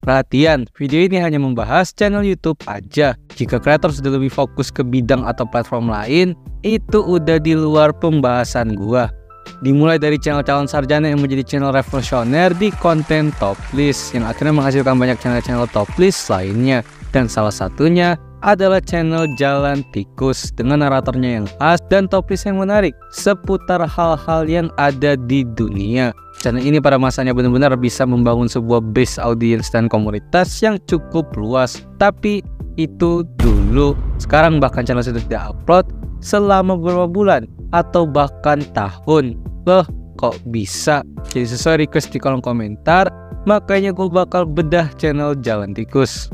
Perhatian, video ini hanya membahas channel YouTube aja. Jika kreator sudah lebih fokus ke bidang atau platform lain, itu udah di luar pembahasan gua. Dimulai dari channel calon sarjana yang menjadi channel revolusioner di konten top list, yang akhirnya menghasilkan banyak channel-channel top list lainnya. Dan salah satunya adalah channel Jalan Tikus dengan naratornya yang khas dan top list yang menarik seputar hal-hal yang ada di dunia. Channel ini pada masanya benar-benar bisa membangun sebuah base audience dan komunitas yang cukup luas. Tapi itu dulu. Sekarang bahkan channel sudah tidak upload selama beberapa bulan atau bahkan tahun. Loh, kok bisa? Jadi sesuai request di kolom komentar, makanya gue bakal bedah channel Jalan Tikus.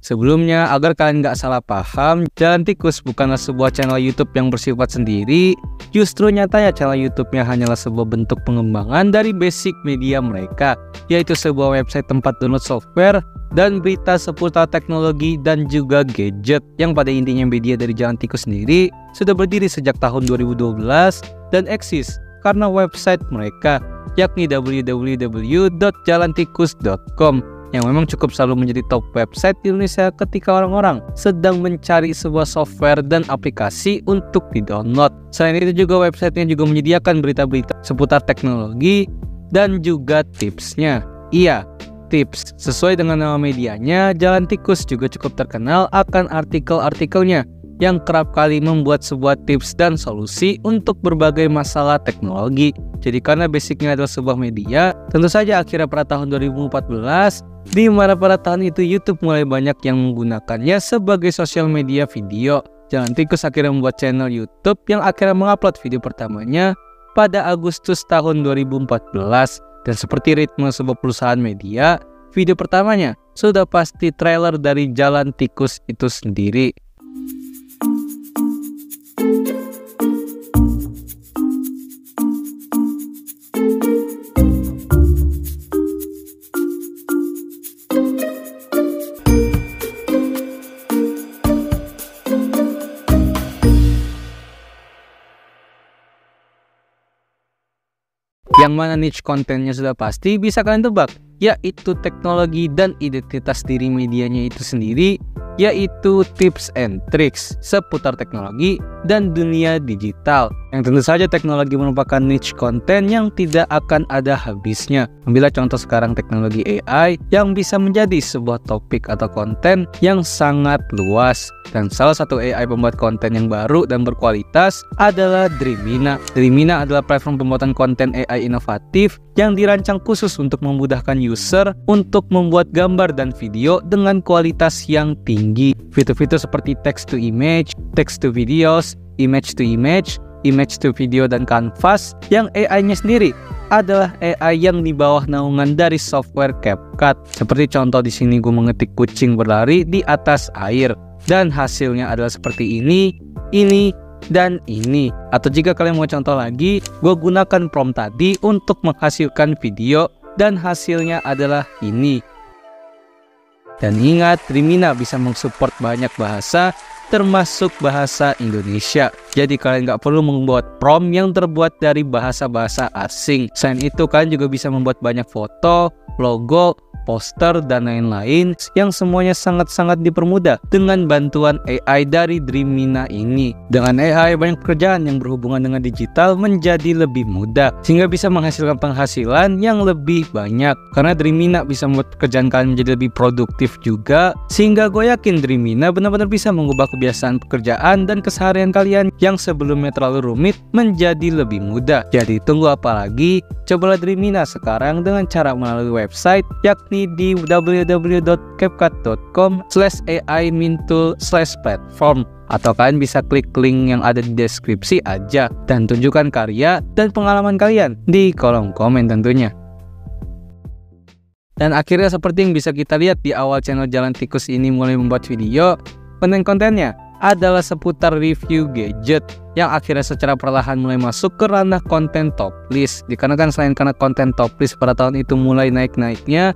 Sebelumnya, agar kalian nggak salah paham, Jalan Tikus bukanlah sebuah channel YouTube yang bersifat sendiri. Justru nyatanya channel YouTube-nya hanyalah sebuah bentuk pengembangan dari basic media mereka, yaitu sebuah website tempat download software dan berita seputar teknologi dan juga gadget. Yang pada intinya media dari Jalan Tikus sendiri sudah berdiri sejak tahun 2012 dan eksis karena website mereka, yakni www.jalantikus.com, yang memang cukup selalu menjadi top website di Indonesia ketika orang-orang sedang mencari sebuah software dan aplikasi untuk di-download. Selain itu juga websitenya juga menyediakan berita-berita seputar teknologi dan juga tipsnya. Iya, tips. Sesuai dengan nama medianya, Jalan Tikus juga cukup terkenal akan artikel-artikelnya yang kerap kali membuat sebuah tips dan solusi untuk berbagai masalah teknologi. Jadi karena basicnya adalah sebuah media, tentu saja akhirnya pada tahun 2014, di mana pada tahun itu YouTube mulai banyak yang menggunakannya sebagai sosial media video. Jalan Tikus akhirnya membuat channel YouTube yang akhirnya mengupload video pertamanya pada Agustus tahun 2014. Dan seperti ritme sebuah perusahaan media, video pertamanya sudah pasti trailer dari Jalan Tikus itu sendiri. Yang mana niche kontennya sudah pasti bisa kalian tebak, yaitu teknologi dan identitas diri medianya itu sendiri, yaitu tips and tricks seputar teknologi dan dunia digital. Yang tentu saja teknologi merupakan niche konten yang tidak akan ada habisnya. Ambillah contoh sekarang teknologi AI yang bisa menjadi sebuah topik atau konten yang sangat luas. Dan salah satu AI pembuat konten yang baru dan berkualitas adalah Dreamina. Dreamina adalah platform pembuatan konten AI inovatif yang dirancang khusus untuk memudahkan user untuk membuat gambar dan video dengan kualitas yang tinggi. Fitur-fitur seperti text to image, text to videos, image to image, image to video, dan canvas yang AI-nya sendiri adalah AI yang di bawah naungan dari software CapCut. Seperti contoh di sini gue mengetik kucing berlari di atas air dan hasilnya adalah seperti ini, dan ini. Atau jika kalian mau contoh lagi, gue gunakan prompt tadi untuk menghasilkan video dan hasilnya adalah ini. Dan ingat, Dreamina bisa mensupport banyak bahasa termasuk bahasa Indonesia. Jadi kalian nggak perlu membuat prompt yang terbuat dari bahasa-bahasa asing. Selain itu, kalian juga bisa membuat banyak foto, logo, poster, dan lain-lain yang semuanya sangat-sangat dipermudah dengan bantuan AI dari Dreamina ini. Dengan AI, banyak pekerjaan yang berhubungan dengan digital menjadi lebih mudah, sehingga bisa menghasilkan penghasilan yang lebih banyak. Karena Dreamina bisa membuat pekerjaan kalian menjadi lebih produktif juga, sehingga gue yakin Dreamina benar-benar bisa mengubah kebiasaan pekerjaan dan keseharian kalian yang sebelumnya terlalu rumit menjadi lebih mudah. Jadi tunggu apa lagi? Cobalah Dreamina sekarang dengan cara melalui website, yakni di www.capcut.com/ai-mintool/platform, atau kalian bisa klik link yang ada di deskripsi aja dan tunjukkan karya dan pengalaman kalian di kolom komen tentunya. Dan akhirnya seperti yang bisa kita lihat di awal channel Jalan Tikus ini mulai membuat video, konten-kontennya adalah seputar review gadget yang akhirnya secara perlahan mulai masuk ke ranah konten top list. Dikarenakan selain karena konten top list pada tahun itu mulai naik-naiknya,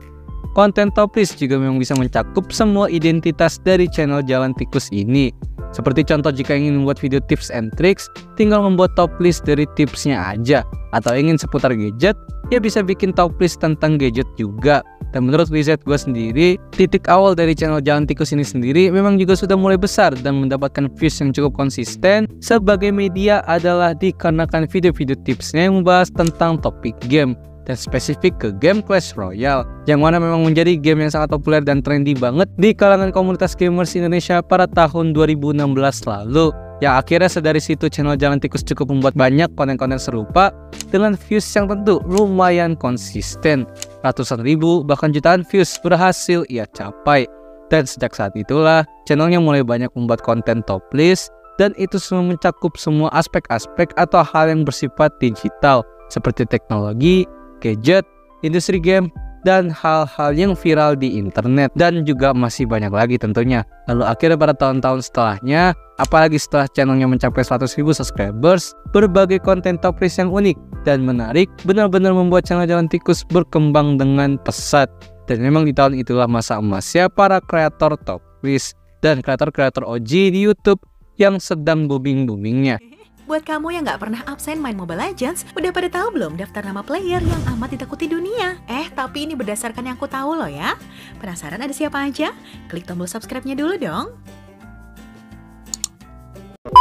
konten top list juga memang bisa mencakup semua identitas dari channel Jalan Tikus ini. Seperti contoh jika ingin membuat video tips and tricks, tinggal membuat top list dari tipsnya aja. Atau ingin seputar gadget, ya bisa bikin top list tentang gadget juga. Dan menurut riset gue sendiri, titik awal dari channel Jalan Tikus ini sendiri memang juga sudah mulai besar dan mendapatkan views yang cukup konsisten sebagai media adalah dikarenakan video-video tipsnya yang membahas tentang topik game dan spesifik ke game Clash Royale, yang mana memang menjadi game yang sangat populer dan trendy banget di kalangan komunitas gamers Indonesia pada tahun 2016 lalu. Yang akhirnya dari situ channel Jalan Tikus cukup membuat banyak konten-konten serupa dengan views yang tentu lumayan konsisten. Ratusan ribu bahkan jutaan views berhasil ia capai. Dan sejak saat itulah channelnya mulai banyak membuat konten top list, dan itu semua mencakup semua aspek-aspek atau hal yang bersifat digital seperti teknologi, gadget, industri game, dan hal-hal yang viral di internet, dan juga masih banyak lagi tentunya. Lalu akhirnya pada tahun-tahun setelahnya, apalagi setelah channelnya mencapai 100.000 subscribers, berbagai konten top list yang unik dan menarik benar-benar membuat channel Jalan Tikus berkembang dengan pesat. Dan memang di tahun itulah masa emasnya para kreator top list dan kreator-kreator OG di YouTube yang sedang booming-boomingnya. Buat kamu yang nggak pernah absen main Mobile Legends, udah pada tahu belum daftar nama player yang amat ditakuti dunia? Tapi ini berdasarkan yang aku tahu loh ya. Penasaran ada siapa aja? Klik tombol subscribe-nya dulu dong.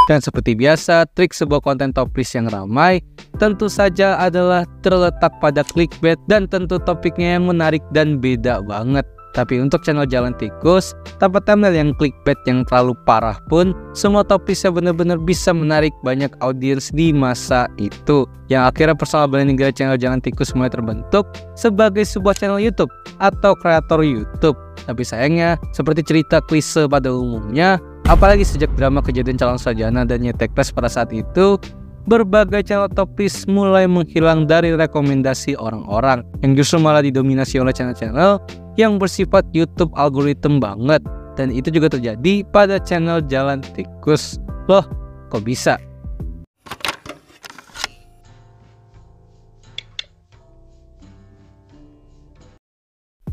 Dan seperti biasa, trik sebuah konten top list yang ramai tentu saja adalah terletak pada clickbait dan tentu topiknya yang menarik dan beda banget. Tapi untuk channel Jalan Tikus, tanpa thumbnail yang clickbait yang terlalu parah pun, semua top listnya benar-benar bisa menarik banyak audiens di masa itu. Yang akhirnya personal branding dari channel Jalan Tikus mulai terbentuk sebagai sebuah channel YouTube atau kreator YouTube. Tapi sayangnya, seperti cerita klise pada umumnya, apalagi sejak drama Kejadian Calon Sarjana dan Nyetekles pada saat itu, berbagai channel top list mulai menghilang dari rekomendasi orang-orang, yang justru malah didominasi oleh channel-channel yang bersifat YouTube algoritma banget. Dan itu juga terjadi pada channel Jalan Tikus. Loh, kok bisa?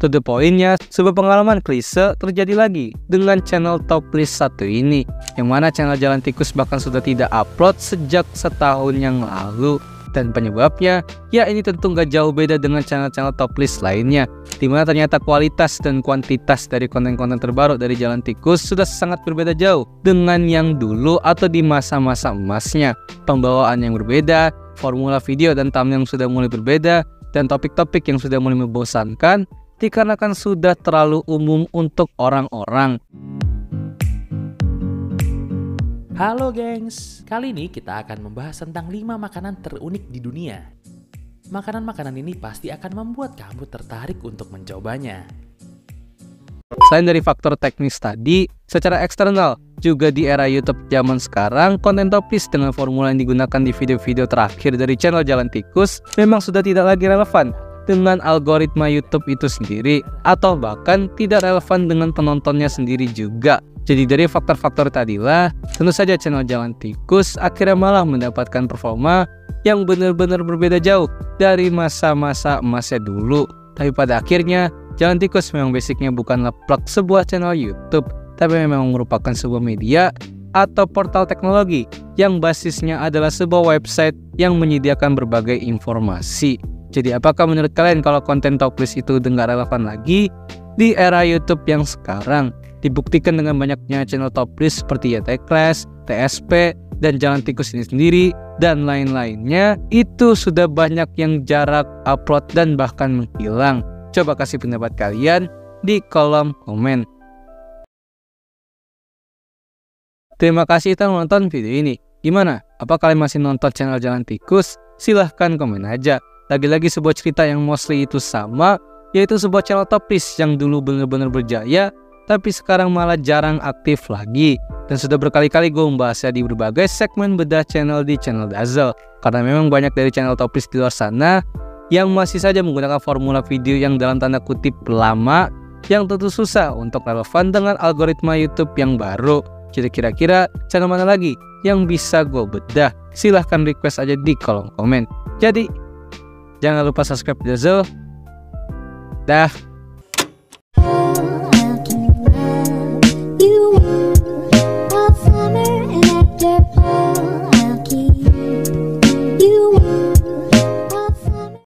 To the point-nya, sebuah pengalaman klise terjadi lagi dengan channel top list satu ini, yang mana channel Jalan Tikus bahkan sudah tidak upload sejak setahun yang lalu. Dan penyebabnya, ya ini tentu nggak jauh beda dengan channel-channel top list lainnya, dimana ternyata kualitas dan kuantitas dari konten-konten terbaru dari Jalan Tikus sudah sangat berbeda jauh dengan yang dulu atau di masa-masa emasnya. Pembawaan yang berbeda, formula video dan thumbnail yang sudah mulai berbeda, dan topik-topik yang sudah mulai membosankan dikarenakan sudah terlalu umum untuk orang-orang. Halo gengs, kali ini kita akan membahas tentang 5 makanan terunik di dunia. Makanan-makanan ini pasti akan membuat kamu tertarik untuk mencobanya. Selain dari faktor teknis tadi, secara eksternal, juga di era YouTube zaman sekarang, konten top list dengan formula yang digunakan di video-video terakhir dari channel Jalan Tikus memang sudah tidak lagi relevan dengan algoritma YouTube itu sendiri, atau bahkan tidak relevan dengan penontonnya sendiri juga. Jadi dari faktor-faktor tadilah, tentu saja channel Jalan Tikus akhirnya malah mendapatkan performa yang benar-benar berbeda jauh dari masa-masa emasnya dulu. Tapi pada akhirnya, Jalan Tikus memang basicnya bukanlah plug sebuah channel YouTube, tapi memang merupakan sebuah media atau portal teknologi yang basisnya adalah sebuah website yang menyediakan berbagai informasi. Jadi apakah menurut kalian kalau konten top list itu udah nggak relevan lagi di era YouTube yang sekarang? Dibuktikan dengan banyaknya channel top list seperti Nyetekles, TSP, dan Jalan Tikus ini sendiri, dan lain-lainnya, itu sudah banyak yang jarak upload dan bahkan menghilang. Coba kasih pendapat kalian di kolom komen. Terima kasih telah menonton video ini. Gimana? Apa kalian masih nonton channel Jalan Tikus? Silahkan komen aja. Lagi-lagi sebuah cerita yang mostly itu sama, yaitu sebuah channel top list yang dulu benar-benar berjaya, tapi sekarang malah jarang aktif lagi. Dan sudah berkali-kali gue membahasnya di berbagai segmen bedah channel di channel Dazzle. Karena memang banyak dari channel top list di luar sana yang masih saja menggunakan formula video yang dalam tanda kutip lama, yang tentu susah untuk relevan dengan algoritma YouTube yang baru. Jadi kira-kira channel mana lagi yang bisa gue bedah? Silahkan request aja di kolom komen. Jadi jangan lupa subscribe Dazzle. Dah.